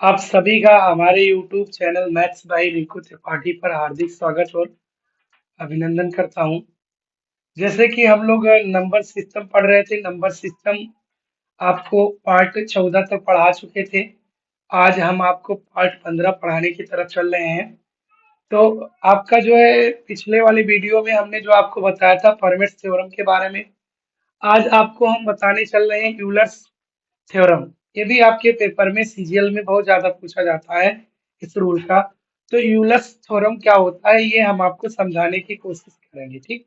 आप सभी का हमारे YouTube channel maths by Rinku Tripathi पर हार्दिक स्वागत और अभिनंदन करता हूं। जैसे कि हम लोग नंबर सिस्टम पढ़ रहे थे, नंबर सिस्टम आपको पार्ट 14 तक पढ़ा चुके थे। आज हम आपको पार्ट 15 पढ़ाने की तरफ चल रहे हैं। तो आपका जो है पिछले वाले वीडियो में हमने जो आपको बताया था फर्मेट थ्योरम के बारे में, आज आपको हम बताने चल रहे हैं यूलर्स थ्योरम। ये भी आपके पेपर में सीजीएल में बहुत ज्यादा पूछा जाता है इस रूल का। तो यूलर्स थ्योरम क्या होता है ये हम आपको समझाने की कोशिश करेंगे। ठीक,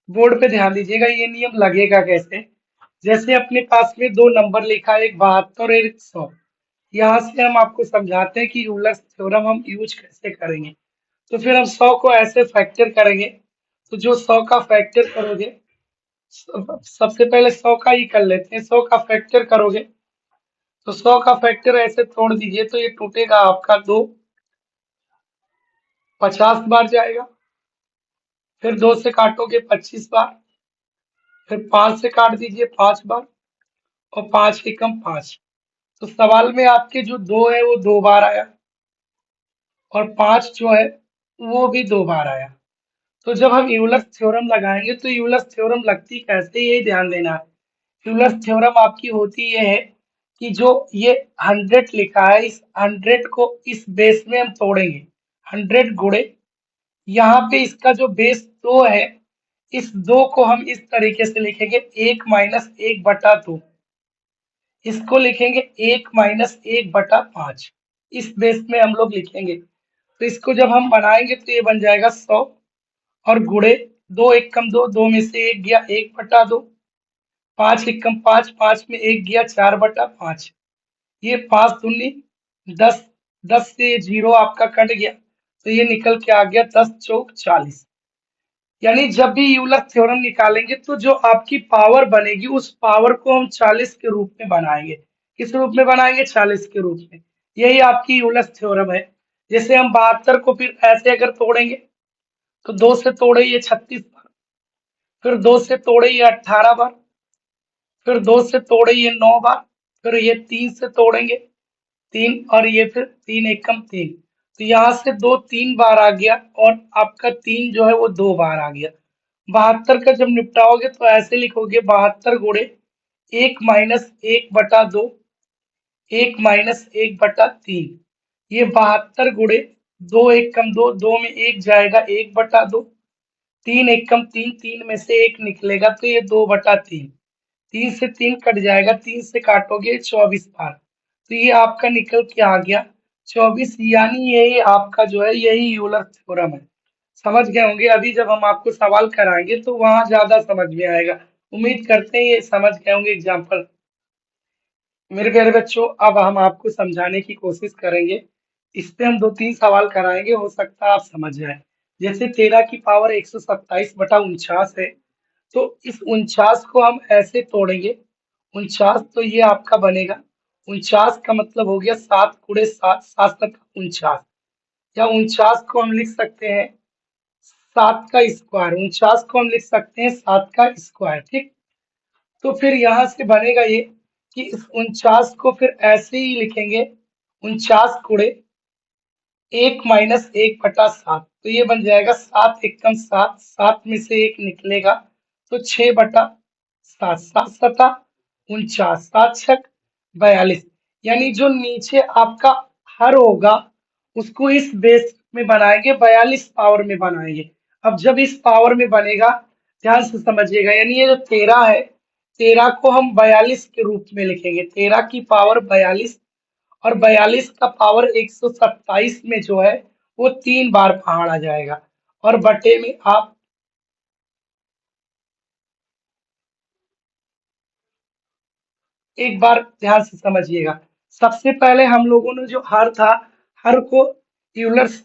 बोर्ड पे ध्यान दीजिएगा, ये नियम लगेगा कैसे। जैसे अपने पास में दो नंबर लिखा है, एक 72 और एक 100। यहाँ से हम आपको समझाते हैं कि यूलर्स थ्योरम हम यूज कैसे करेंगे। तो फिर हम 100 को ऐसे फैक्टर करेंगे। तो जो 100 का फैक्टर करोगे, सबसे पहले 100 का ही कर लेते हैं। 100 का फैक्टर करोगे तो 100 का फैक्टर ऐसे तोड़ दीजिए तो ये टूटेगा आपका दो, 50 बार जाएगा। फिर दो से काटोगे 25 बार। फिर 5 से काट दीजिए 5 बार। और 5 एकम 5। तो सवाल में आपके जो दो है वो 2 बार आया, और 5 जो है वो भी 2 बार आया। तो जब हम यूलर्स थ्योरम लगाएंगे तो यूलर्स थ्योरम लगती कैसे, ये ध्यान देना है। यूलर्स थ्योरम आपकी होती ये है कि जो ये 100 लिखा है, इस 100 को इस बेस में हम तोड़ेंगे। 100 गुणे यहाँ पे इसका जो बेस 2 है, इस 2 को हम इस तरीके से लिखेंगे 1 - 1/2। इसको लिखेंगे 1 - 1/5। इस बेस में हम लोग लिखेंगे। तो इसको जब हम बनाएंगे तो ये बन जाएगा 100। और गुणे 2 एकम 2, 2 में से 1 गया 1/2। 5 एकम 5, 5 में 1 गया 4/5। ये 5 दूनी 10, 10 से 0 आपका कट गया तो ये निकल के आ गया 10 × 4 = 40। यानी जब भी यूलर थ्योरम निकालेंगे तो जो आपकी पावर बनेगी उस पावर को हम 40 के रूप में बनाएंगे। किस रूप में बनाएंगे? 40 के रूप में। यही आपकी यूलर थ्योरम है। जैसे हम 72 को फिर ऐसे अगर तोड़ेंगे तो 2 से तोड़े ये 36 बार। फिर 2 से तोड़े ये 18 बार। फिर 2 से तोड़े ये 9 बार। फिर ये 3 से तोड़ेंगे 3, और ये फिर 3 एकम 3। तो यहाँ से 2 3 बार आ गया, और आपका 3 जो है वो 2 बार आ गया। 72 का जब निपटाओगे तो ऐसे लिखोगे 72 गुणे 1 - 1/2, 1 - 1/3। ये 72 गुणे 2 एकम 2, 2 में 1 जाएगा 1/2। 3 एकम 3, 3 में से 1 निकलेगा तो ये 2/3। 3 से 3 कट जाएगा, 3 से काटोगे 24 बार। तो ये आपका निकल के आ गया 24। यानी यही आपका जो है यही यूलर थ्योरम है। समझ गए होंगे। अभी जब हम आपको सवाल कराएंगे तो वहां ज्यादा समझ में आएगा। उम्मीद करते हैं ये समझ गए होंगे एग्जाम्पल। मेरे प्यारे बच्चों, अब हम आपको समझाने की कोशिश करेंगे। इस पे हम 2 3 सवाल कराएंगे, हो सकता है आप समझ जाए। जैसे 13 की पावर 127/49 है। तो इस 49 को हम ऐसे तोड़ेंगे। 49 तो ये आपका बनेगा, 49 का मतलब हो गया 7 × 7, 7×7 = 49। या 49 को हम लिख सकते हैं 7 का स्क्वायर। 49 को हम लिख सकते हैं 7 का स्क्वायर। ठीक, तो फिर यहां से बनेगा ये कि इस 49 को फिर ऐसे ही लिखेंगे 49 गुणे 1 - 1/7। तो ये बन जाएगा 7 एकम 7, 7 में से 1 निकलेगा तो 6/7। 7 × 7 = 49, 7 × 6 = 42। यानी जो नीचे आपका हर होगा उसको इस बेस में बनाएंगे, 42 पावर में बनाएंगे। अब जब इस पावर में बनेगा, ध्यान से समझिएगा, यानी ये जो 13 है, 13 को हम 42 के रूप में लिखेंगे। 13 की पावर 42, और 42 का पावर 127 में जो है वो 3 बार पहाड़ आ जाएगा। और बटे में आप एक बार ध्यान से समझिएगा। सबसे पहले हम लोगों ने जो हर था, हर को यूलर्स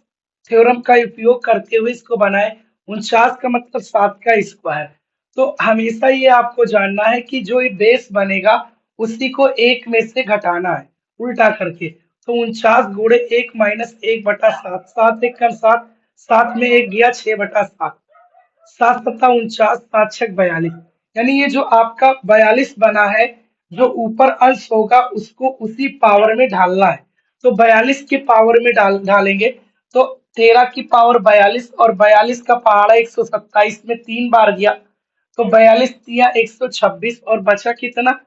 थ्योरम का उपयोग करते हुए इसको बनाए। 49 का मतलब 7 का स्क्वायर। तो हमेशा ये आपको जानना है कि जो ये बेस बनेगा उसी को एक में से घटाना है उल्टा करके। तो 49 गुणे 1 - 1/7, 7 एकम 7, 7 में 1 गया 6/7। 7 × 7 = 49, 7 × 6 = 42। यानी ये जो आपका 42 बना है, जो ऊपर अंश होगा उसको उसी पावर में ढालना है। तो 42 की पावर में ढालेंगे तो 13 की पावर 42 और 42 का पहाड़ा 127 में 3 बार गया तो 42 दिया 126 और बचा कितना,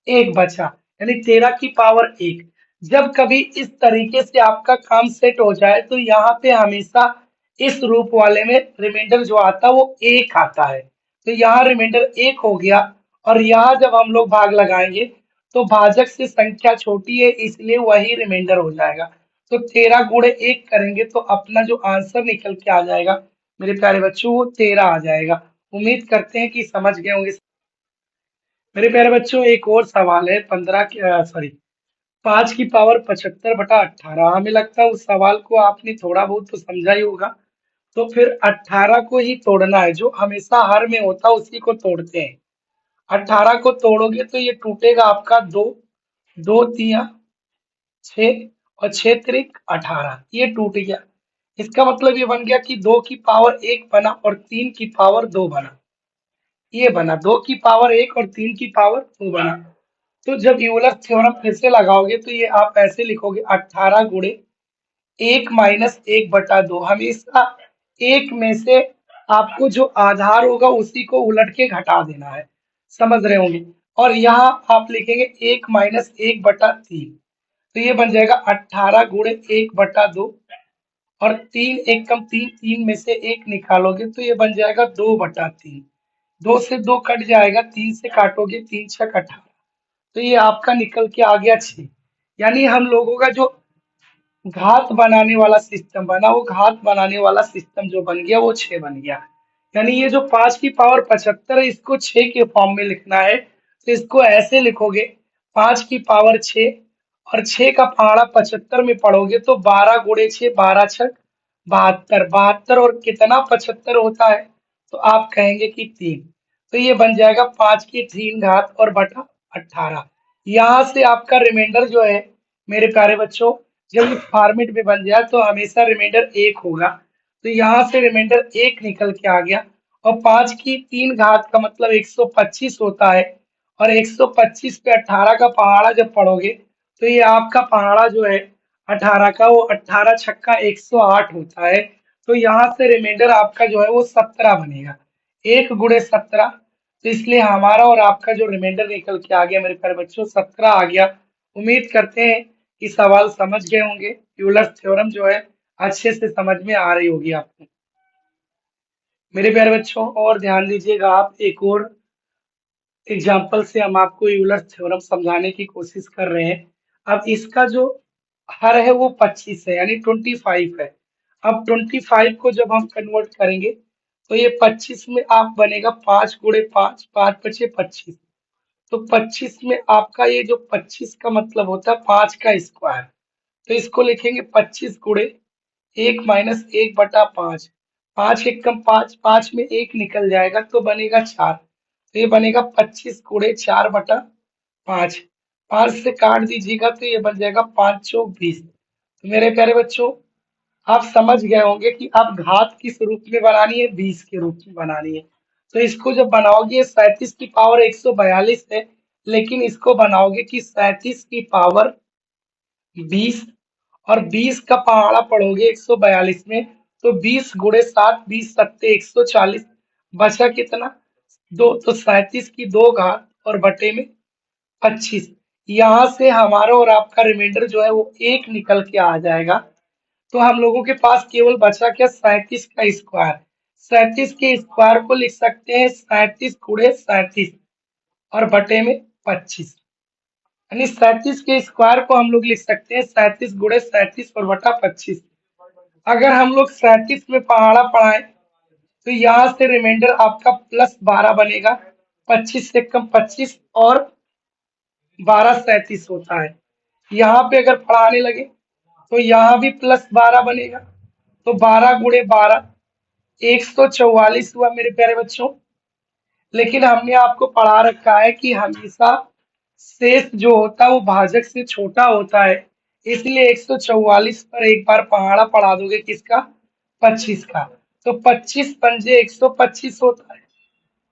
एक बचा, यानी 13 की पावर एक। जब कभी इस तरीके से आपका काम सेट हो जाए तो यहाँ पे हमेशा इस रूप वाले में रिमाइंडर जो आता है वो एक आता है। तो यहाँ रिमाइंडर एक हो गया और यहाँ जब हम लोग भाग लगाएंगे तो भाजक से संख्या छोटी है इसलिए वही रिमाइंडर हो जाएगा। तो 13 गुणे एक करेंगे तो अपना जो आंसर निकल के आ जाएगा मेरे प्यारे बच्चों वो 13 आ जाएगा। उम्मीद करते हैं कि समझ गए होंगे। मेरे प्यारे बच्चों एक और सवाल है 5 की पावर 75/18। हमें लगता है उस सवाल को आपने थोड़ा बहुत तो समझा ही होगा। तो फिर 18 को ही तोड़ना है, जो हमेशा हर में होता है उसी को तोड़ते हैं। 18 को तोड़ोगे तो ये टूटेगा आपका दो, दो तिया 6 और 6 त्रिक 18, ये टूट गया। इसका मतलब ये बन गया कि 2 की पावर 1 बना और 3 की पावर 2 बना। ये बना 2 की पावर 1 और 3 की पावर 2 बना। तो जब यूलर थ्योरम फिर से लगाओगे तो ये आप ऐसे लिखोगे 18 गुणे 1 - 1/2। हमेशा एक में से आपको जो आधार होगा उसी को उलट के घटा देना है, समझ रहे होंगे। और यहाँ आप लिखेंगे 1 - 1/3। तो ये बन जाएगा 18 गुणे 1/2 और 3 × 1 = 3, 3 में से एक निकालोगे तो ये बन जाएगा 2/3। 2 से 2 कट जाएगा, 3 से काटोगे 3 × 6 = 18। तो ये आपका निकल के आ गया 6। यानी हम लोगों का जो घात बनाने वाला सिस्टम बना वो घात बनाने वाला सिस्टम जो बन गया वो 6 बन गया। यानी ये जो 5 की पावर 75 है इसको 6 के फॉर्म में लिखना है तो इसको ऐसे लिखोगे 5 की पावर 6 और 6 का पहाड़ा 75 में पढ़ोगे तो 12 गुणे 6 12 × 6 = 72। 72 और कितना 75 होता है तो आप कहेंगे कि 3। तो ये बन जाएगा 5 की 3 घात और बटा 18। यहाँ से आपका रिमाइंडर जो है मेरे प्यारे बच्चों जब इस फॉर्मेट में बन जाए तो हमेशा रिमाइंडर एक होगा। तो यहाँ से रिमाइंडर एक निकल के आ गया और 5 की 3 घात का मतलब 125 होता है और 125 पे 18 का पहाड़ा जब पढ़ोगे तो ये आपका पहाड़ा जो है 18 का वो 18 × 6 = 108 होता है। तो यहाँ से रिमाइंडर आपका जो है वो 17 बनेगा, 1 × 17। तो इसलिए हमारा और आपका जो रिमाइंडर निकल के आ गया मेरे प्यारे बच्चों 17 आ गया। उम्मीद करते हैं कि सवाल समझ गए होंगे। यूलर थ्योरम जो है अच्छे से समझ में आ रही होगी आपको। मेरे प्यारे बच्चों और ध्यान दीजिएगा आप, एक और एग्जाम्पल से हम आपको यूलर थ्योरम समझाने की कोशिश कर रहे हैं। अब इसका जो हर है वो 25 है यानी 25 है। अब 25 को जब हम कन्वर्ट करेंगे तो ये 25 में आप बनेगा 5 गुणे 5, 5 × 5 = 25। तो 25 में आपका ये जो 25 का मतलब होता है 5 का स्क्वायर। तो इसको लिखेंगे 25 गुणे 1 - 1/5। 5 × 1 = 5, 5 में एक निकल जाएगा तो बनेगा 4। तो ये बनेगा 25 गुणे 4/5। 5 से काट दीजिएगा तो ये बन जाएगा 5 × 4 = 20। तो मेरे प्यारे बच्चों आप समझ गए होंगे कि अब घात किस रूप में बनानी है, 20 के रूप में बनानी है। तो इसको जब बनाओगे 37 की पावर 142 है लेकिन इसको बनाओगे कि 37 की पावर 20 और 20 का पहाड़ा पढ़ोगे 142 में तो 20 गुणे 7, 20 × 7 = 140। बचा कितना, 2। तो 37 की 2 घात और बटे में 25। यहाँ से हमारा और आपका रिमाइंडर जो है वो एक निकल के आ जाएगा। तो हम लोगों के पास केवल बचा क्या, 37 का स्क्वायर। 37 के स्क्वायर को लिख सकते हैं 37 गुणे 37 और बटे में 25। यानी 37 के स्क्वायर को हम लोग लिख सकते हैं 37 गुणे 37 और बटा 25। अगर हम लोग 37 में पहाड़ा पढ़ाएं तो यहाँ से रिमाइंडर आपका +12 बनेगा। 25 से कम 25 और 12 37 होता है। यहाँ पे अगर पढ़ाने लगे तो यहाँ भी +12 बनेगा। तो 12 गुणे 12 144 हुआ मेरे प्यारे बच्चों। लेकिन हमने आपको पढ़ा रखा है कि हमेशा शेष जो होता है वो भाजक से छोटा होता है, इसलिए 144 पर एक बार पहाड़ा पढ़ा दोगे किसका, 25 का। तो 25 पंजे 125 होता है।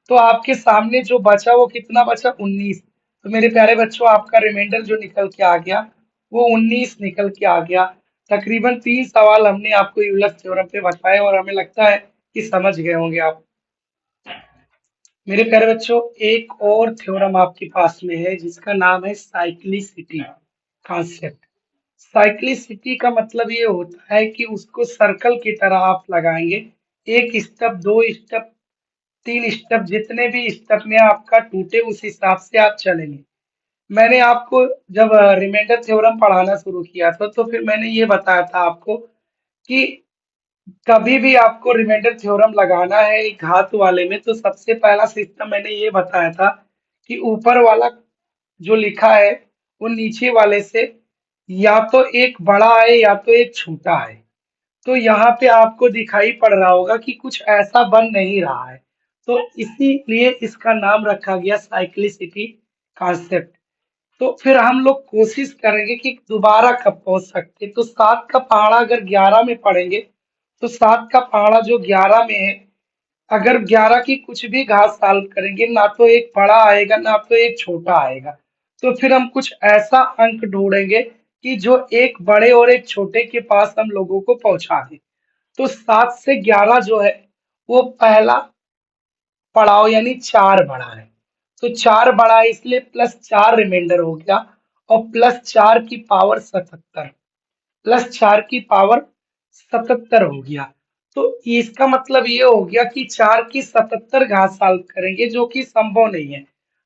तो आपके सामने जो बचा वो कितना बचा, 19। तो मेरे प्यारे बच्चों आपका रिमाइंडर जो निकल के आ गया वो 19 निकल के आ गया। तकरीबन 3 सवाल हमने आपको यूलर थ्योरम पे बताए और हमें लगता है कि समझ गए होंगे आप। मेरे प्यारे बच्चों, एक और थ्योरम आपके पास में है जिसका नाम है साइक्लिसिटी कॉन्सेप्ट। साइक्लिसिटी का मतलब ये होता है कि उसको सर्कल की तरह आप लगाएंगे। एक स्टेप, दो स्टेप, तीन स्टेप, जितने भी स्टेप में आपका टूटे उस हिसाब से आप चलेंगे। मैंने आपको जब रिमाइंडर थ्योरम पढ़ाना शुरू किया था तो फिर मैंने ये बताया था आपको कि कभी भी आपको रिमाइंडर थ्योरम लगाना है एक घात वाले में तो सबसे पहला सिस्टम मैंने ये बताया था कि ऊपर वाला जो लिखा है वो नीचे वाले से या तो एक बड़ा है या तो एक छोटा है। तो यहाँ पे आपको दिखाई पड़ रहा होगा कि कुछ ऐसा बन नहीं रहा है, तो इसीलिए इसका नाम रखा गया साइक्लिसिटी कॉन्सेप्ट। तो फिर हम लोग कोशिश करेंगे कि दोबारा कब पहुंच सकते, तो 7 का पहाड़ा अगर 11 में पढ़ेंगे तो 7 का पहाड़ा जो 11 में है, अगर 11 की कुछ भी घात सॉल्व करेंगे ना तो एक बड़ा आएगा ना तो एक छोटा आएगा। तो फिर हम कुछ ऐसा अंक ढूंढेंगे कि जो एक बड़े और एक छोटे के पास हम लोगों को पहुंचा दे। तो 7 से 11 जो है वो पहला पड़ाव यानी 4 बड़ा है। तो 4 बड़ा है इसलिए +4 रिमाइंडर हो गया और +4 की पावर 77, +4 की पावर 77 हो गया। तो इसका मतलब ये हो गया कि 4 की 77 घात सॉल्व करेंगे जो कि संभव नहीं है।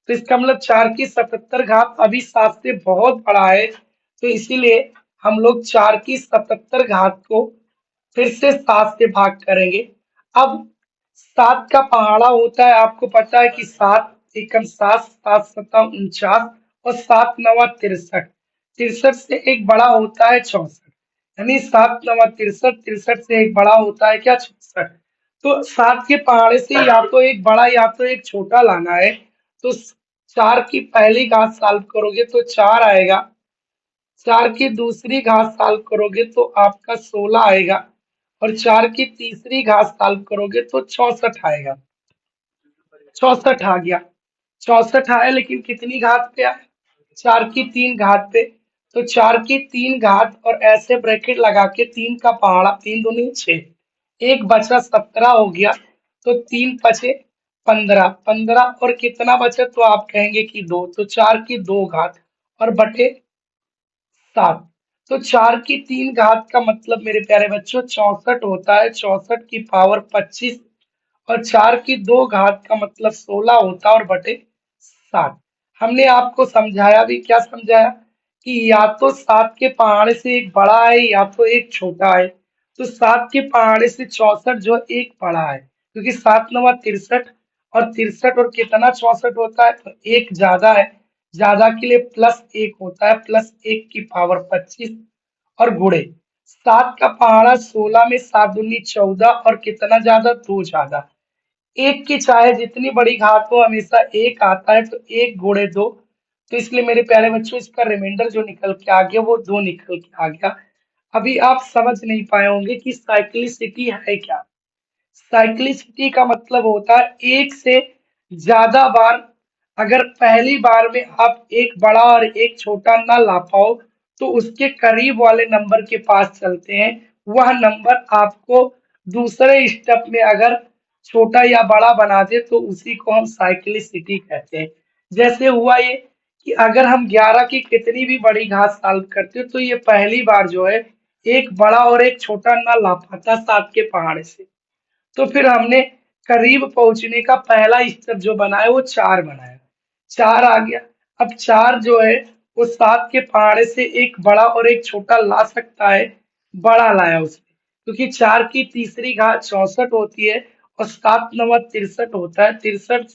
तो इसका मतलब 4 की 77 घात अभी 7 से बहुत बड़ा है, तो इसीलिए हम लोग 4 की 77 घात को फिर से 7 से भाग करेंगे। अब 7 का पहाड़ा होता है, आपको पता है कि 7 एकम 7, 7 सता 49 और 7 नवा 63। 63 से एक बड़ा होता है 64, यानी 7 नवा 63, 63 से एक बड़ा होता है क्या, 64। तो 7 के पहाड़े से या तो एक बड़ा या तो एक छोटा लाना है। तो 4 की पहली घात सॉल्व करोगे तो 4 आएगा, 4 की दूसरी घात सॉल्व करोगे तो आपका 16 आएगा और 4 की तीसरी घात सॉल्व करोगे तो 64 आएगा। 64 आ गया, 64 आया लेकिन कितनी घात पे आया, 4 की 3 घात पे। तो 4 की 3 घात और ऐसे ब्रैकेट लगा के 3 का पहाड़ा, 3 दूनी 6, एक बचा 17 हो गया। तो 3 बचे 15, 15 और कितना बचे तो आप कहेंगे कि 2, तो 4 की 2 घात और बटे 7। तो 4 की 3 घात का मतलब मेरे प्यारे बच्चों 64 होता है, 64 की पावर 25 और 4 की 2 घात का मतलब 16 होता है और बटे 7। हमने आपको समझाया भी, क्या समझाया कि या तो 7 के पहाड़े से एक बड़ा है या तो एक छोटा है। तो 7 के पहाड़े से 64 जो एक बड़ा है, क्योंकि 7 नवा 63 और 63 और कितना 64 होता है तो एक ज्यादा है, ज्यादा के लिए +1 होता है, +1 की पावर 25 और गुणे 7 का पहाड़ा 16 में 7 दूनी 14 और कितना ज्यादा, 2 ज्यादा। एक की चाहे जितनी बड़ी घात हो हमेशा एक आता है, तो 1 गुणे 2। तो इसलिए मेरे प्यारे बच्चों इसका रिमाइंडर जो निकल के आ गया वो 2 निकल के आ गया। अभी आप समझ नहीं पाए होंगे कि साइक्लिसिटी है क्या। साइक्लिसिटी का मतलब होता है एक से ज्यादा बार, अगर पहली बार में आप एक बड़ा और एक छोटा ना ला पाओ तो उसके करीब वाले नंबर के पास चलते हैं। वह नंबर आपको दूसरे स्टेप में अगर छोटा या बड़ा बना दे तो उसी को हम साइक्लिसिटी कहते हैं। जैसे हुआ ये कि अगर हम 11 की कितनी भी बड़ी घात सॉल्व करते हो तो ये पहली बार जो है एक बड़ा और एक छोटा ना ला पाता 7 के पहाड़े से। तो फिर हमने करीब पहुंचने का पहला स्टेप जो बनाया वो 4 बनाया, 4 आ गया। अब 4 जो है वो 7 के पहाड़े से एक बड़ा और एक छोटा ला सकता है, बड़ा लाया उसने, क्योंकि 4 की तीसरी घात 64 होती है और 7 नवा 63 होता है, 63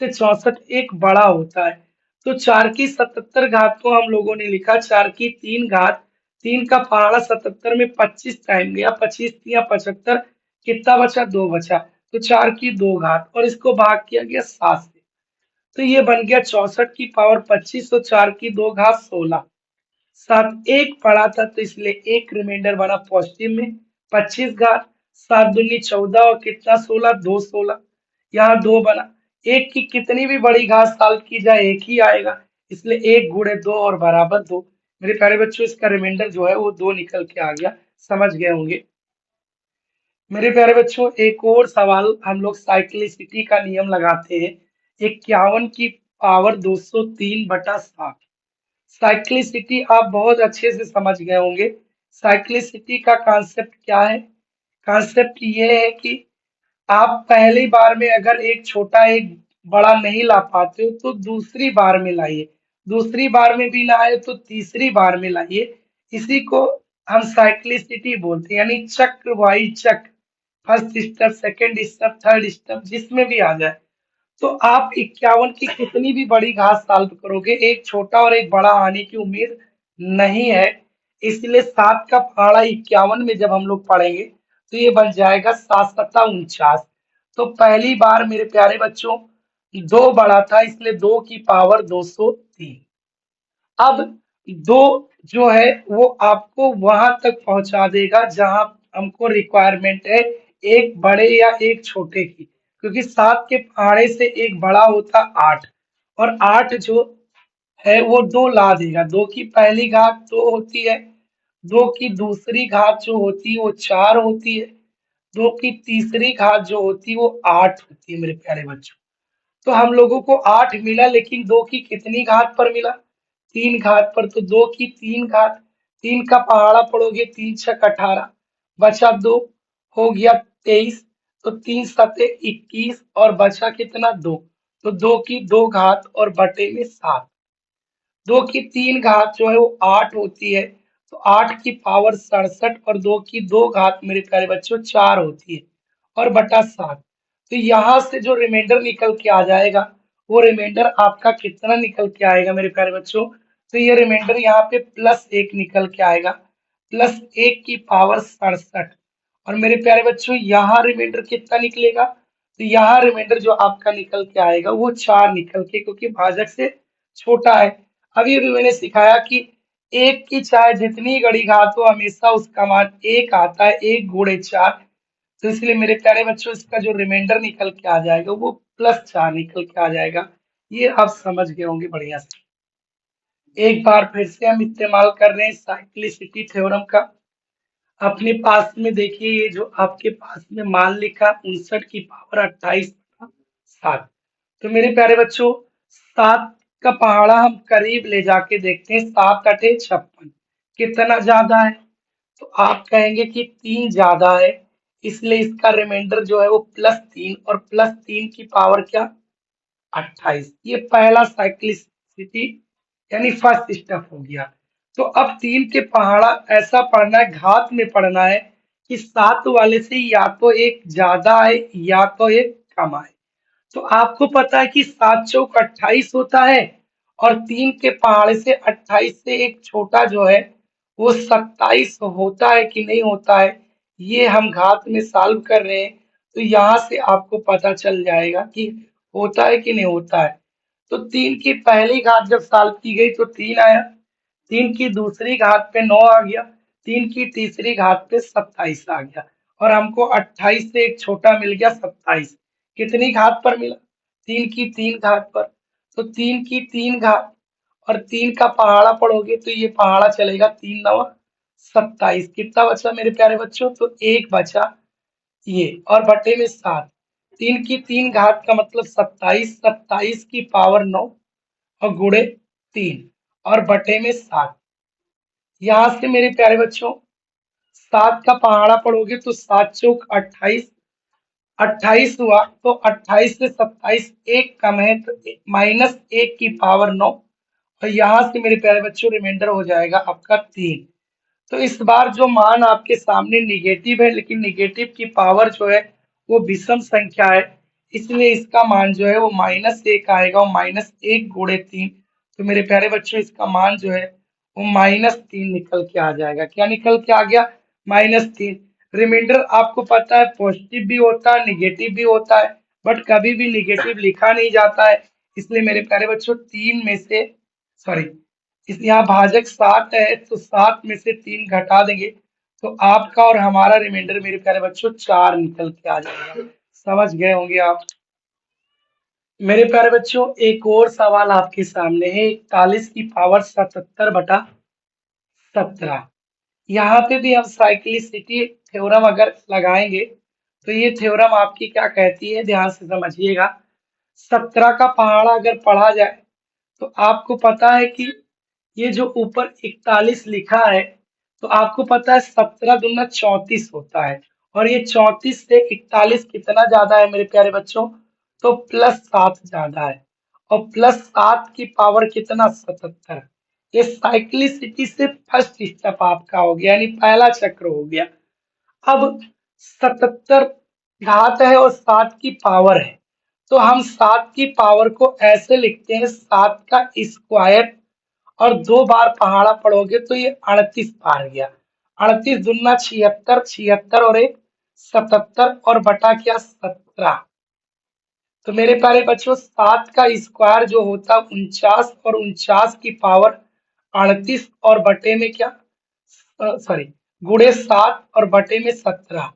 से 64 एक बड़ा होता है। तो 4 की 77 घात को हम लोगों ने लिखा 4 की 3 घात, 3 का पहाड़ा 77 में 25 टाइम गया, 25 या 75, कितना बचा, 2 बचा। तो 4 की 2 घात और इसको भाग किया गया 7 से, तो ये बन गया 64 की पावर 25, तो 4 की 2 घात 16। 7 एक पड़ा था तो इसलिए एक रिमाइंडर बना पॉजिटिव में 25 घात, 7 दूनी 14 और कितना 16, 2 16, यहाँ 2 बना। एक की कितनी भी बड़ी घात सॉल्व की जाए एक ही आएगा, इसलिए 1 गुणे 2 और बराबर 2। मेरे प्यारे बच्चों इसका रिमाइंडर जो है वो 2 निकल के आ गया, समझ गए होंगे। मेरे प्यारे बच्चों एक और सवाल हम लोग साइक्लिसिटी का नियम लगाते हैं। 51 की पावर 203/7। साइक्लिसिटी आप बहुत अच्छे से समझ गए होंगे। साइक्लिसिटी का कॉन्सेप्ट क्या है? कॉन्सेप्ट ये है कि आप पहली बार में अगर एक छोटा एक बड़ा नहीं ला पाते हो तो दूसरी बार में लाइए, दूसरी बार में भी ना आए तो तीसरी बार में लाइए। इसी को हम साइक्लिसिटी बोलते हैं, यानी चक्रवाही चक्र। First step, second step, third step जिसमें भी आ जाए। तो आप 51 की कितनी भी बड़ी घात सॉल्व करोगे, एक छोटा और एक बड़ा आने की उम्मीद नहीं है। इसलिए 7 का पहाड़ा 51 में जब हम लोग पढ़ेंगे तो ये बन जाएगा 7 सत्ता 49। तो पहली बार मेरे प्यारे बच्चों 2 बड़ा था, इसलिए 2 की पावर 203। अब 2 जो है वो आपको वहां तक पहुंचा देगा जहां हमको रिक्वायरमेंट है, एक बड़े या एक छोटे की। क्योंकि 7 के पहाड़े से एक बड़ा होता 8, और 8 जो है वो 2 ला देगा। 2 की पहली घात 2 होती है, 2 की दूसरी घात जो होती है वो 4 होती है, 2 की तीसरी घात जो होती है वो 8 होती है मेरे प्यारे बच्चों। तो हम लोगों को 8 मिला, लेकिन 2 की कितनी घात पर मिला? 3 घात पर। तो 2 की 3 घात, 3 का पहाड़ा पढ़ोगे 3 छक 18, बचा 2, हो गया 23। तो 3 सते 21 और बचा कितना? 2। तो 2 की 2 घात और बटे में 7। 2 की 3 घात जो है वो 8 होती है, तो 8 की पावर 67, और 2 की 2 घात मेरे प्यारे बच्चों 4 होती है, और बटा 7। तो यहाँ से जो रिमाइंडर निकल के आ जाएगा वो रिमाइंडर आपका कितना निकल के आएगा मेरे प्यारे बच्चों? तो ये रिमाइंडर यहाँ पे +1 निकल के आएगा, +1 की पावर 67। और मेरे प्यारे बच्चों यहाँ रिमाइंडर कितना निकलेगा? तो यहाँ रिमाइंडर जो आपका निकल के आएगा वो 4 निकल के, क्योंकि भाजक से छोटा है। अभी अभी मैंने सिखाया कि एक की चाहे जितनी बड़ी घात हो हमेशा उसका मान 1 आता है, 1 गुणे 4। तो इसलिए मेरे प्यारे बच्चों इसका जो रिमाइंडर निकल के आ जाएगा वो +4 निकल के आ जाएगा। ये आप समझ गए होंगे बढ़िया से। एक बार फिर से हम इस्तेमाल कर रहे हैं साइक्लिसिटी थ्योरम का। अपने पास में देखिए, ये जो आपके पास में मान लिखा 59 की पावर 28/7। तो मेरे प्यारे बच्चों 7 का पहाड़ा हम करीब ले जाके देखते हैं, 7 अठे 56, कितना ज्यादा है? तो आप कहेंगे कि 3 ज्यादा है, इसलिए इसका रिमाइंडर जो है वो +3, और +3 की पावर क्या? 28। ये पहला साइक्लिसिटी यानी फर्स्ट स्टेप हो गया। तो अब 3 के पहाड़ा ऐसा पढ़ना है, घात में पढ़ना है कि 7 वाले से या तो एक ज्यादा आए या तो एक कम आए। तो आपको पता है कि 7 चौक 28 होता है, और 3 के पहाड़े से 28 से एक छोटा जो है वो 27 होता है कि नहीं होता है। ये हम घात में सॉल्व कर रहे हैं, तो यहाँ से आपको पता चल जाएगा कि होता है कि नहीं होता है। तो 3 की पहली घात जब सॉल्व की गई तो 3 आया, 3 की दूसरी घात पे 9 आ गया, 3 की तीसरी घात पे 27 आ गया, और हमको 28 से एक छोटा मिल गया 27। कितनी घात पर मिला? 3 की 3 घात पर। तो 3 की 3 घात और 3 का पहाड़ा पढ़ोगे तो ये पहाड़ा चलेगा 3 नवा 27। कितना बचा मेरे प्यारे बच्चों? तो एक बचा ये, और बटे में 7। 3 की 3 घात का मतलब 27, 27 की पावर 9 और गुणे 3, और बटे में 7। यहाँ से मेरे प्यारे बच्चों 7 का पहाड़ा पढ़ोगे तो 7 चौक 28, 28 हुआ, तो 28 से 27 एक कम है, तो -1 की पावर 9, और यहाँ से मेरे प्यारे बच्चों रिमाइंडर हो जाएगा आपका 3। तो इस बार जो मान आपके सामने निगेटिव है, लेकिन निगेटिव की पावर जो है वो विषम संख्या है, इसलिए इसका मान जो है वो -1 आएगा, और -1 गुणे 3। तो मेरे प्यारे बच्चों इसका मान जो है वो -3 निकल के आ जाएगा। क्या निकल के आ गया? -3। रिमाइंडर आपको पता है पॉजिटिव भी होता है निगेटिव भी होता है, बट कभी भी निगेटिव लिखा नहीं जाता है। इसलिए मेरे प्यारे बच्चों 3 में से, सॉरी, इस यहाँ भाजक 7 है तो 7 में से 3 घटा देंगे, तो आपका और हमारा रिमाइंडर मेरे प्यारे बच्चों 4 निकल के आ जाएगा। समझ गए होंगे आप। मेरे प्यारे बच्चों एक और सवाल आपके सामने है, 41 की पावर 77/7। 17। यहाँ पे भी हम साइक्लिसिटी थ्योरम अगर लगाएंगे तो ये थ्योरम आपकी क्या कहती है, ध्यान से समझिएगा। 17 का पहाड़ा अगर पढ़ा जाए तो आपको पता है कि ये जो ऊपर 41 लिखा है, तो आपको पता है 17 दूना 34 होता है, और ये 34 से 41 कितना ज्यादा है मेरे प्यारे बच्चों, तो +7 ज्यादा है। और +7 की पावर कितना, 77। ये साइक्लिसिटी से फर्स्ट स्टेप आपका हो गया, यानी पहला चक्र हो गया। अब 77 घात है और 7 की पावर है, तो हम 7 की पावर को ऐसे लिखते हैं 7 का स्क्वायर, और 2 बार पहाड़ा पढ़ोगे तो ये 38 बार गया। 38 दूना 76, 76 और एक 77, और बटा क्या, 17। तो मेरे प्यारे बच्चों 7 का स्क्वायर जो होता है 49, और 49 की पावर 38, और बटे में क्या, सॉरी, गुणे 7 और बटे में 17।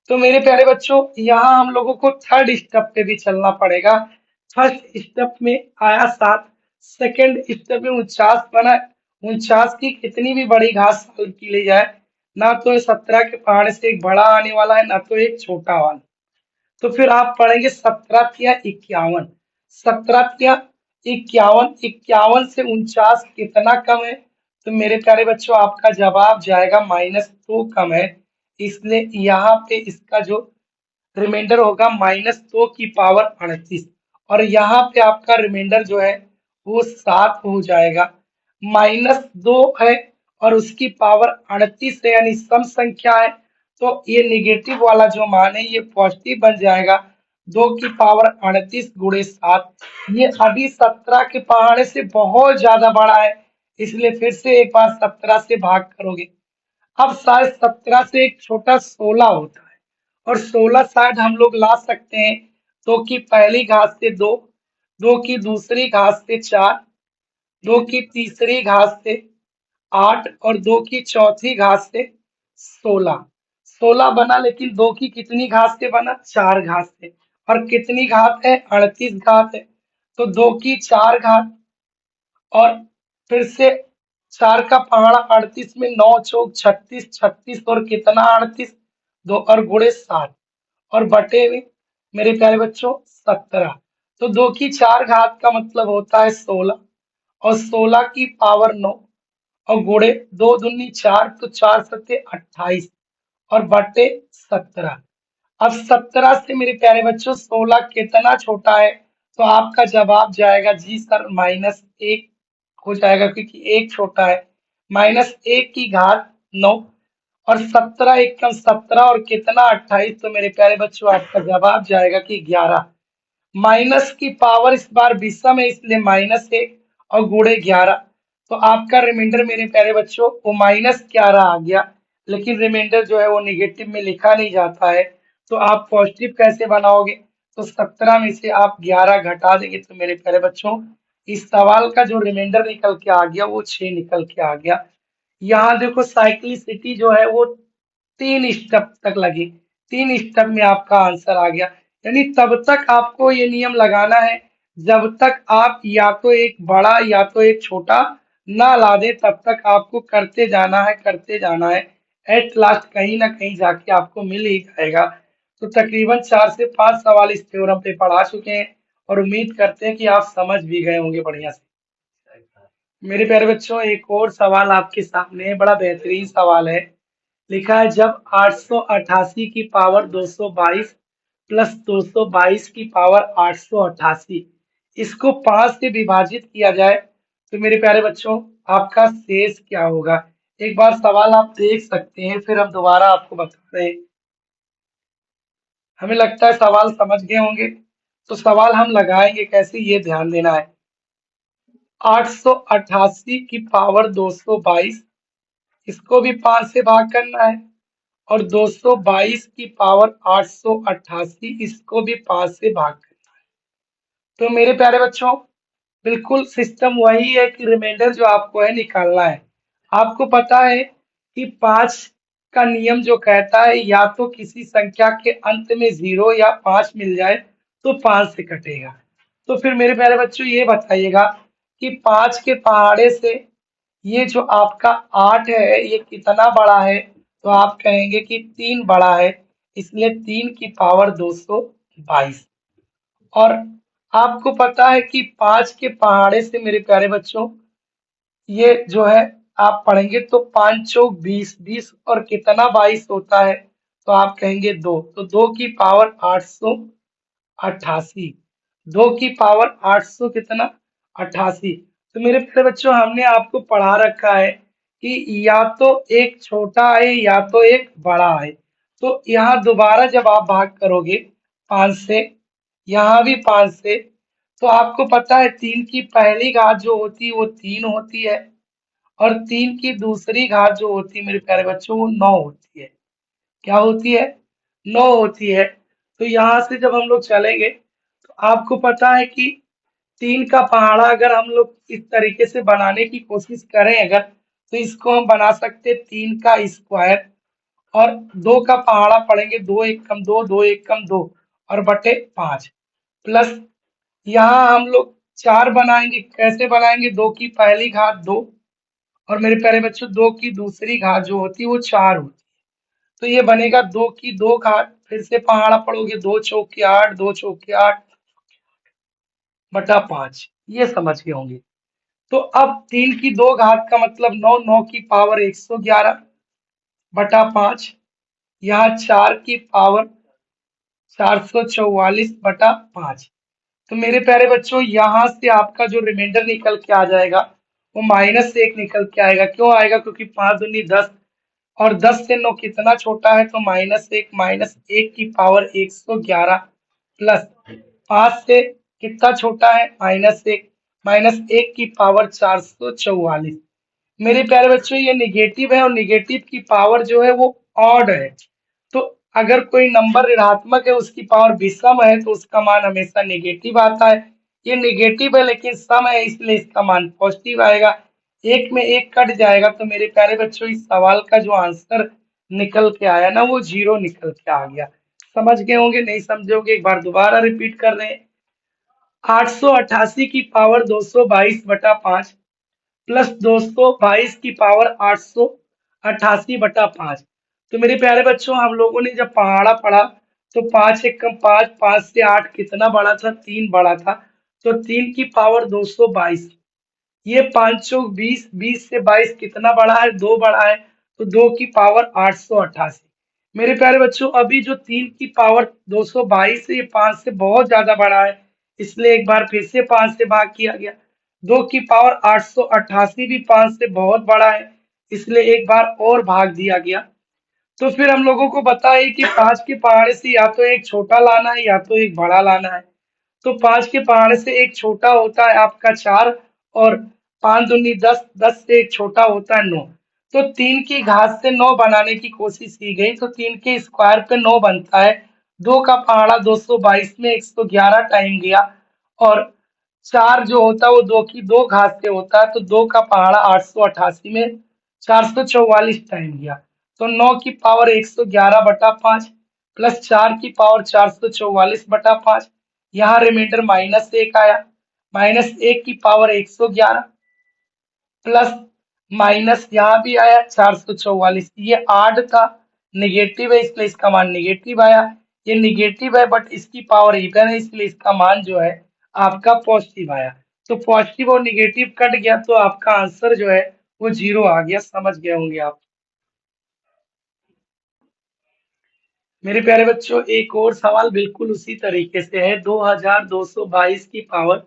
तो मेरे प्यारे बच्चों यहाँ हम लोगों को थर्ड स्टेप पे भी चलना पड़ेगा। फर्स्ट स्टेप में आया 7, सेकेंड स्टेप में 49 बना। 49 की कितनी भी बड़ी घास सॉल्व की ले जाए, ना तो 17 के पहाड़े से एक बड़ा आने वाला है, ना तो एक छोटा वाला। तो फिर आप पढ़ेंगे 17 या 51। 17 या 51, 51 से 49 कितना कम है, तो मेरे प्यारे बच्चों आपका जवाब जाएगा -2 कम है। इसलिए यहाँ पे इसका जो रिमाइंडर होगा -2 की पावर 38, और यहाँ पे आपका रिमाइंडर जो है वो 7 हो जाएगा। -2 है और उसकी पावर 38 है, यानी सम संख्या है, तो ये निगेटिव वाला जो मान है ये पॉजिटिव बन जाएगा। 2 की पावर 38 गुणे 7, ये अभी 17 के पहाड़े से बहुत ज्यादा बड़ा है, इसलिए फिर से एक बार 17 से भाग करोगे। अब शायद 17 से एक छोटा 16 होता है, और 16 शायद हम लोग ला सकते हैं। 2 की पहली घात से 2, 2 की दूसरी घात से 4, 2 की तीसरी घात से 8, और 2 की चौथी घात से 16। 16 बना, लेकिन 2 की कितनी घात से बना, 4 घात से, और कितनी घात है, 38 घात है। तो 2 की 4 घात, और फिर से 4 का पहाड़ा 38 में 9 चौक 36, 36 और कितना 38, 2 और गुणे 7, और बटे में मेरे प्यारे बच्चों 17। तो 2 की 4 घात का मतलब होता है 16, और 16 की पावर 9, और गुणे 2 दूनी 4, तो 4 सत्ते 28, और बटे 17। अब 17 से मेरे प्यारे बच्चों 16 कितना छोटा है, तो आपका जवाब जाएगा जी सर -1 हो जाएगा, क्योंकि एक छोटा है। -1 की घात 9, और 17 एक कम 17, और कितना 28, तो मेरे प्यारे बच्चों आपका जवाब जाएगा कि 11। माइनस की पावर इस बार विषम है, इसलिए -1 और गुणे 11। तो आपका रिमाइंडर मेरे प्यारे बच्चों वो -11 आ गया, लेकिन रिमाइंडर जो है वो निगेटिव में लिखा नहीं जाता है। तो आप पॉजिटिव कैसे बनाओगे, तो 17 में से आप 11 घटा देंगे, तो मेरे प्यारे बच्चों इस सवाल का जो रिमाइंडर निकल के आ गया वो 6 निकल के आ गया। यहाँ देखो साइक्लिसिटी जो है वो 3 स्टेप तक लगी, 3 स्टेप में आपका आंसर आ गया। यानी तब तक आपको ये नियम लगाना है जब तक आप या तो एक बड़ा या तो एक छोटा ना ला दे, तब तक आपको करते जाना है, करते जाना है। एट लास्ट कहीं ना कहीं जाके आपको मिल ही जाएगा। तो तकरीबन 4 से 5 सवाल इस थ्योरम पे पढ़ा चुके हैं, और उम्मीद करते हैं कि आप समझ भी गए होंगे बढ़िया से। मेरे प्यारे बच्चों एक और सवाल आपके सामने है, बड़ा बेहतरीन सवाल है। लिखा है जब 888 की पावर 222 प्लस 222 की पावर 888, इसको 5 से विभाजित किया जाए, तो मेरे प्यारे बच्चों आपका शेष क्या होगा। एक बार सवाल आप देख सकते हैं, फिर हम दोबारा आपको बता रहे हैं। हमें लगता है सवाल समझ गए होंगे, तो सवाल हम लगाएंगे कैसे, ये ध्यान देना है। 888 की पावर 222, इसको भी 5 से भाग करना है, और 222 की पावर 888, इसको भी 5 से भाग करना है। तो मेरे प्यारे बच्चों बिल्कुल सिस्टम वही है कि रिमाइंडर जो आपको है निकालना है। आपको पता है कि 5 का नियम जो कहता है या तो किसी संख्या के अंत में 0 या 5 मिल जाए तो 5 से कटेगा। तो फिर मेरे प्यारे बच्चों ये बताइएगा कि 5 के पहाड़े से ये जो आपका 8 है ये कितना बड़ा है? तो आप कहेंगे कि 3 बड़ा है, इसलिए 3 की पावर 222। और आपको पता है कि 5 के पहाड़े से मेरे प्यारे बच्चों, ये जो है आप पढ़ेंगे तो 5 चौक 20, 20 और कितना 22 होता है? तो आप कहेंगे 2, तो 2 की पावर 888। 2 की पावर 800 कितना? 88। तो मेरे प्यारे बच्चों, हमने आपको पढ़ा रखा है कि या तो एक छोटा है या तो एक बड़ा है। तो यहाँ दोबारा जब आप भाग करोगे 5 से, यहाँ भी 5 से, तो आपको पता है 3 की पहली घात जो होती है वो 3 होती है, और 3 की दूसरी घात जो होती है मेरे प्यारे बच्चों वो 9 होती है। क्या होती है? 9 होती है। तो यहाँ से जब हम लोग चलेंगे तो आपको पता है कि 3 का पहाड़ा अगर हम लोग इस तरीके से बनाने की कोशिश करें अगर, तो इसको हम बना सकते हैं 3 का स्क्वायर, और 2 का पहाड़ा पढ़ेंगे 2 एक कम 2, 2 एक कम 2, और बटे 5, प्लस यहाँ हम लोग 4 बनाएंगे। कैसे बनाएंगे? 2 की पहली घात 2, और मेरे प्यारे बच्चों 2 की दूसरी घात जो होती है वो 4 होती है। तो ये बनेगा 2 की 2 घात, फिर से पहाड़ा पढ़ोगे 2 चौक के 8, 2 चौक के 8 बटा 5। ये समझ गए होंगे। तो अब 3 की 2 घात का मतलब 9, 9 की पावर 111 बटा 5, यहाँ 4 की पावर 444 बटा 5। तो मेरे प्यारे बच्चों, यहाँ से आपका जो रिमाइंडर निकल के आ जाएगा वो -1 निकल के आएगा। क्यों आएगा? क्योंकि 5 दूनी 10, और 10 से 9 कितना छोटा है? तो -1, -1 की पावर 111, प्लस 5 से कितना छोटा है? -1, -1 की पावर 444। मेरे प्यारे बच्चों, ये निगेटिव है और निगेटिव की पावर जो है वो ऑड है। तो अगर कोई नंबर ऋणात्मक है, उसकी पावर विषम है, तो उसका मान हमेशा नेगेटिव आता है। ये नेगेटिव है लेकिन सम है, इसलिए इसका मान पॉजिटिव आएगा। एक में एक कट जाएगा, तो मेरे प्यारे बच्चों इस सवाल का जो आंसर निकल के आया ना वो 0 निकल के आ गया। समझ गए होंगे, नहीं समझे होंगे एक बार दोबारा रिपीट कर रहे हैं। 888 की पावर 222 बटा 5, प्लस 222 की पावर 888 बटा 5। तो मेरे प्यारे बच्चों, हम लोगों ने जब पहाड़ा पढ़ा तो 5 एक कम 5, 5 से 8 कितना बड़ा था? 3 बड़ा था। तो 3 की पावर 222, ये 5 चौक 20, 20 से 22 कितना बड़ा है? 2 बड़ा है। तो 2 की पावर 888। मेरे प्यारे बच्चों, अभी जो 3 की पावर 222 है ये 5 से बहुत ज्यादा बड़ा है, इसलिए एक बार फिर से 5 से भाग किया गया। 2 की पावर 888 भी 5 से बहुत बड़ा है, इसलिए एक बार और भाग दिया गया। तो फिर हम लोगों को पता है कि 5 के पहाड़े से या तो एक छोटा लाना है या तो एक बड़ा लाना है। तो 5 के पहाड़े से एक छोटा होता है आपका 4, और 5 दूनी 10, 10 से एक छोटा होता है 9। तो 3 की घात से 9 बनाने की कोशिश की गई, तो 3 के स्क्वायर पे 9 बनता है। 2 का पहाड़ा 222 में 111 टाइम गया, और 4 जो होता है वो 2 की 2 घात से होता है, तो 2 का पहाड़ा 888 में 444 टाइम गया। तो 9 की पावर 111 बटा 5, प्लस 4 की पावर 444 बटा 5, यहाँ रिमाइंडर -1 आया, -1 की पावर 111, प्लस माइनस यहाँ भी आया 444। ये आड था, निगेटिव है इसलिए इसका मान निगेटिव आया। ये निगेटिव है बट इसकी पावर इवन है, इसलिए इसका मान जो है आपका पॉजिटिव आया। तो पॉजिटिव और निगेटिव कट गया, तो आपका आंसर जो है वो 0 आ गया। समझ गए होंगे आप। मेरे प्यारे बच्चों, एक और सवाल बिल्कुल उसी तरीके से है। 2222 की पावर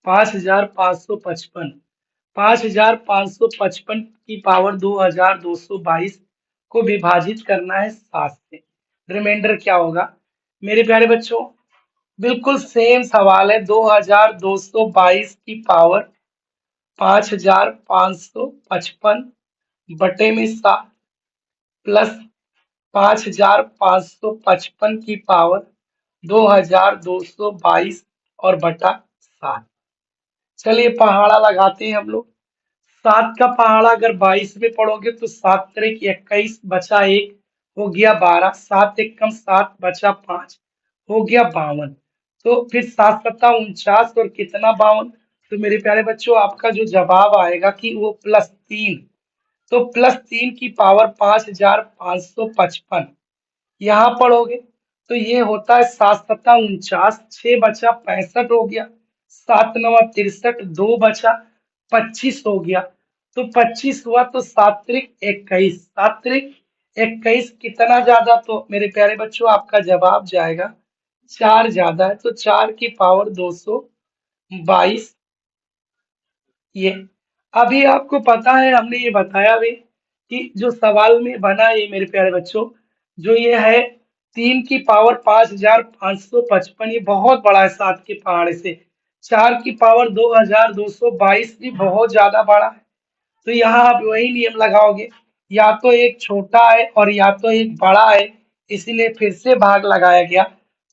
5555, 5555 की पावर 2222 को विभाजित करना है 7 से। रिमाइंडर क्या होगा? मेरे प्यारे बच्चों, बिल्कुल सेम सवाल है। 2222 की पावर 5555 बटे में 7, प्लस 5555 की पावर 2222 और बटा 7। चलिए पहाड़ा लगाते हैं हम लोग। 7 का पहाड़ा अगर 22 में पढ़ोगे तो 7 त्रिक 21 बचा 1 हो गया 12, 7 एकम 7 बचा 5 हो गया 52। तो फिर 7 सत्ता 49 और कितना 52, तो मेरे प्यारे बच्चों आपका जो जवाब आएगा कि वो +3। तो +3 की पावर 5555 यहाँ पढ़ोगे तो ये होता है 7×7 = 49, 6 बचा 65 हो गया, 7×9 = 63, 2 बचा 25 हो गया। तो 25 हुआ तो 7×3 = 21, 7×3 = 21 कितना ज्यादा? तो मेरे प्यारे बच्चों आपका जवाब जाएगा 4 ज्यादा है, तो 4 की पावर 222। ये अभी आपको पता है, हमने ये बताया भी कि जो सवाल में बना है ये मेरे प्यारे बच्चों, जो ये है 3 की पावर 5555, ये बहुत बड़ा है 7 के पहाड़े से। 4 की पावर 2222 भी बहुत ज्यादा बड़ा है। तो यहाँ आप वही नियम लगाओगे, या तो एक छोटा है और या तो एक बड़ा है, इसीलिए फिर से भाग लगाया गया।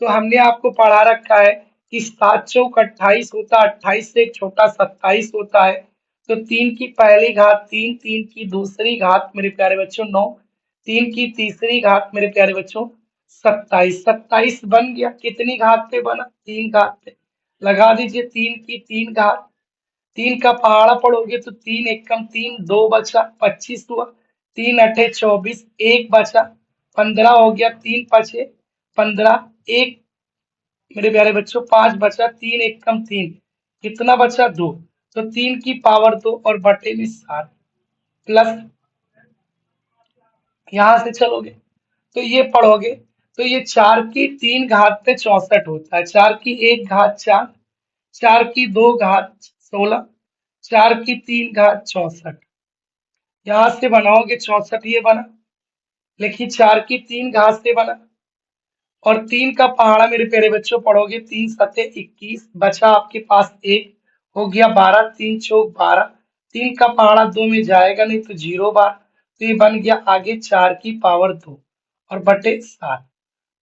तो हमने आपको पढ़ा रखा है कि 7×4 = 28 होता है, 28 से एक छोटा 27 होता है। तो 3 की पहली घात 3, 3 की दूसरी घात मेरे प्यारे बच्चों 9, 3 की तीसरी घात मेरे प्यारे बच्चों 27, 27 बन गया। कितनी घात पे बना? 3 घात पे। लगा दीजिए 3 की 3 घात, 3 का पहाड़ा पढ़ोगे तो 3 एकम 3, 2 बचा 25 हुआ, 3×8 = 24, 1 बचा 15 हो गया, 3 बचे 15, 1 मेरे प्यारे बच्चों 5 बचा, 3 एकम 3, कितना बचा? 2। तो 3 की पावर 2 और बटे में 7 प्लस, यहां से चलोगे तो ये पढ़ोगे तो ये 4 की 3 घात पे 64 होता है, 4 की 1 घात 4, 4 की 2 घात 16, 4 की 3 घात 64। यहां से बनाओगे 64 ये बना, लेकिन 4 की 3 घात से बना, और 3 का पहाड़ा मेरे प्यारे बच्चों पढ़ोगे 3×7 = 21, बचा आपके पास 1 हो गया 12, 3×4 = 12, 3 का पहाड़ा 2 में जाएगा नहीं तो 0 बार, तो ये बन गया आगे 4 की पावर 2 और बटे 7।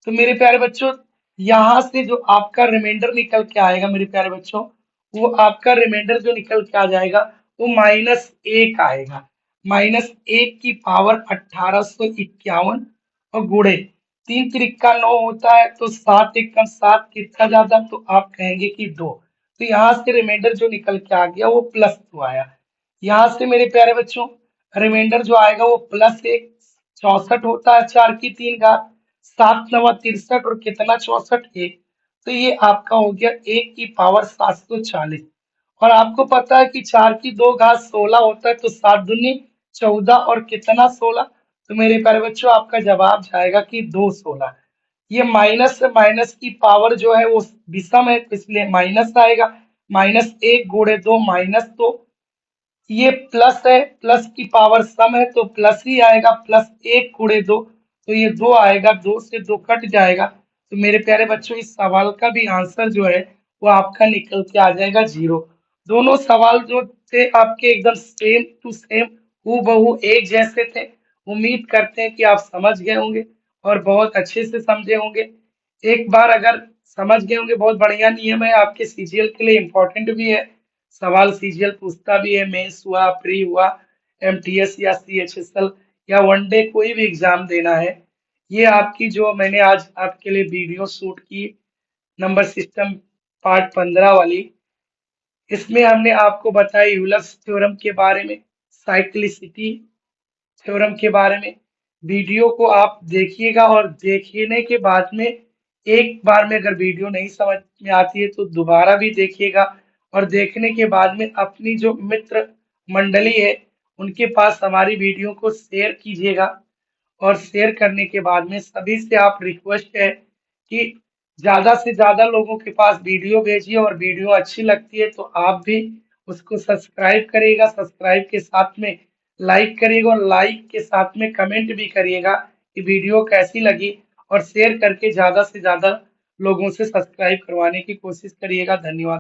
तो मेरे प्यारे बच्चों यहाँ से जो आपका रिमाइंडर निकल के आएगा मेरे प्यारे बच्चों, वो आपका रिमाइंडर जो निकल के आ जाएगा वो -1 आएगा। -1 की पावर 1851 और गुणे 3×3 = 9 होता है, तो 7×1 = 7 कितना ज्यादा? तो आप कहेंगे कि 2। तो यहाँ से रिमाइंडर जो निकल के आ गया वो +2 आया। यहाँ से मेरे प्यारे बच्चों रिमाइंडर जो आएगा वो +1, 64 होता है 4 की 3 घात, 7×9 = 63 और कितना 64 1, तो ये आपका हो गया 1 की पावर 740। और आपको पता है कि 4 की 2 घात 16 होता है, तो 7×2 = 14 और कितना 16, तो मेरे प्यारे बच्चों आपका जवाब जाएगा कि 2 16। ये माइनस से माइनस की पावर जो है वो विषम है, तो इसलिए माइनस आएगा, -1 × 2 -2, ये प्लस है, प्लस की पावर सम है तो प्लस ही आएगा, +1 × 2, तो ये 2 आएगा, 2 से 2 कट जाएगा। तो मेरे प्यारे बच्चों इस सवाल का भी आंसर जो है वो आपका निकल के आ जाएगा 0। दोनों सवाल जो थे आपके एकदम सेम टू सेम, हूबहू एक जैसे थे। उम्मीद करते हैं कि आप समझ गए होंगे और बहुत अच्छे से समझे होंगे। एक बार अगर समझ गए होंगे, बहुत बढ़िया नियम है, आपके सीजीएल के लिए इम्पोर्टेंट भी है। सवाल सीजीएल पूछता भी है, मेंस हुआ, प्री हुआ, एमटीएस या सीएचएसएल या वनडे कोई भी एग्जाम देना है। ये आपकी जो मैंने आज आपके लिए वीडियो शूट की नंबर सिस्टम पार्ट 15 वाली, इसमें हमने आपको बताया यूलर्स थ्योरम के बारे में, साइक्लिसिटी थ्योरम के बारे में। वीडियो को आप देखिएगा और देखने के बाद में एक बार में अगर वीडियो नहीं समझ में आती है तो दोबारा भी देखिएगा, और देखने के बाद में अपनी जो मित्र मंडली है उनके पास हमारी वीडियो को शेयर कीजिएगा। और शेयर करने के बाद में सभी से आप रिक्वेस्ट है कि ज्यादा से ज्यादा लोगों के पास वीडियो भेजिए, और वीडियो अच्छी लगती है तो आप भी उसको सब्सक्राइब करिएगा, सब्सक्राइब के साथ में लाइक करिएगा, और लाइक के साथ में कमेंट भी करिएगा कि वीडियो कैसी लगी, और शेयर करके ज्यादा से ज्यादा लोगों से सब्सक्राइब करवाने की कोशिश करिएगा। धन्यवाद।